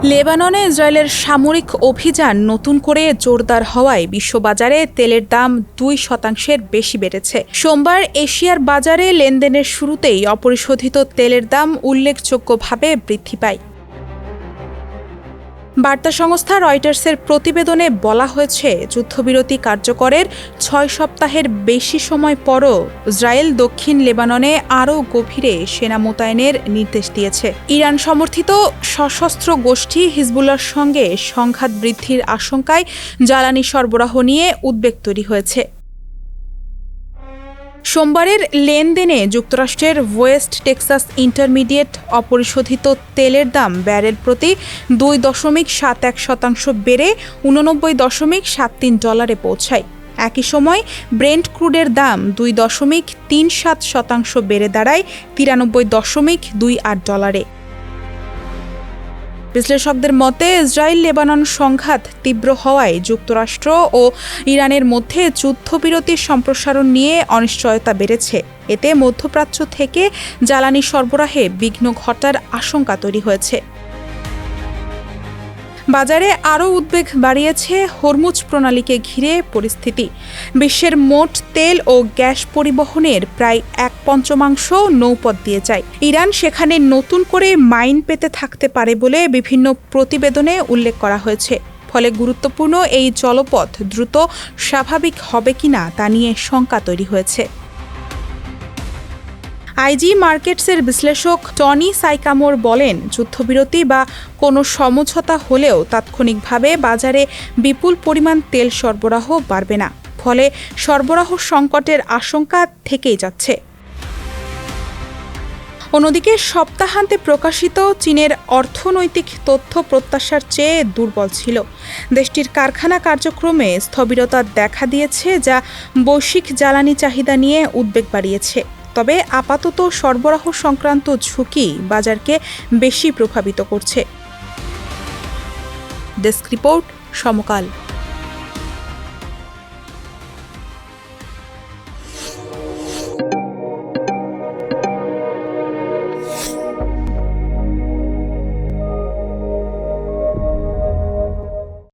লেবাননে ইসরায়েলের সামরিক অভিযান নতুন করে জোরদার হওয়ায় বিশ্ববাজারে তেলের দাম 2% বেশি বেড়েছে। সোমবার এশিয়ার বাজারে লেনদেনের শুরুতেই অপরিশোধিত তেলের দাম উল্লেখযোগ্যভাবে বৃদ্ধি পায়। বার্তা সংস্থা রয়টার্সের প্রতিবেদনে বলা হয়েছে, যুদ্ধবিরতি কার্যকরের 6 সপ্তাহের বেশি সময় পরও ইসরায়েল দক্ষিণ লেবাননে আরও গভীরে সেনা মোতায়েনের নির্দেশ দিয়েছে। ইরান সমর্থিত সশস্ত্র গোষ্ঠী হিজবুল্লাহর সঙ্গে সংঘাত বৃদ্ধির আশঙ্কায় জ্বালানি সরবরাহ নিয়ে উদ্বেগ তৈরি হয়েছে। সোমবারের লেনদেনে যুক্তরাষ্ট্রের ওয়েস্ট টেক্সাস ইন্টারমিডিয়েট অপরিশোধিত তেলের দাম ব্যারেল প্রতি 2.71% বেড়ে $89.73 পৌঁছায়। একই সময় ব্রেন্ট ক্রুডের দাম 2.37% বেড়ে দাঁড়ায় $93.28। বিশ্লেষকদের মতে, ইসরায়েল লেবানন সংঘাত তীব্র হওয়ায় যুক্তরাষ্ট্র ও ইরানের মধ্যে যুদ্ধবিরতির সম্প্রসারণ নিয়ে অনিশ্চয়তা বেড়েছে। এতে মধ্যপ্রাচ্য থেকে জ্বালানি সরবরাহে বিঘ্ন ঘটার আশঙ্কা তৈরি হয়েছে। বাজারে আরও উদ্বেগ বাড়িয়েছে হরমুজ প্রণালীকে ঘিরে পরিস্থিতি। বিশ্বের মোট তেল ও গ্যাস পরিবহনের প্রায় 1/5 নৌপথ দিয়ে যায়। ইরান সেখানে নতুন করে মাইন পেতে থাকতে পারে বলে বিভিন্ন প্রতিবেদনে উল্লেখ করা হয়েছে। ফলে গুরুত্বপূর্ণ এই জলপথ দ্রুত স্বাভাবিক হবে কিনা তা নিয়ে শঙ্কা তৈরি হয়েছে। আইজি মার্কেটসের বিশ্লেষক টনি সাইকামোর বলেন, যুদ্ধবিরতি বা কোনো সমঝোতা হলেও তাৎক্ষণিকভাবে বাজারে বিপুল পরিমাণ তেল সরবরাহ বাড়বে না। ফলে সরবরাহ সংকটের আশঙ্কা থেকেই যাচ্ছে। অন্যদিকে সপ্তাহান্তে প্রকাশিত চীনের অর্থনৈতিক তথ্য প্রত্যাশার চেয়ে দুর্বল ছিল। দেশটির কারখানা কার্যক্রমে স্থবিরতা দেখা দিয়েছে, যা বৈশ্বিক জ্বালানি চাহিদা নিয়ে উদ্বেগ বাড়িয়েছে। তবে আপাতত সরবরাহ সংক্রান্ত ঝুঁকি বাজারকে বেশি প্রভাবিত করছে। ডেস্ক রিপোর্ট, সমকাল।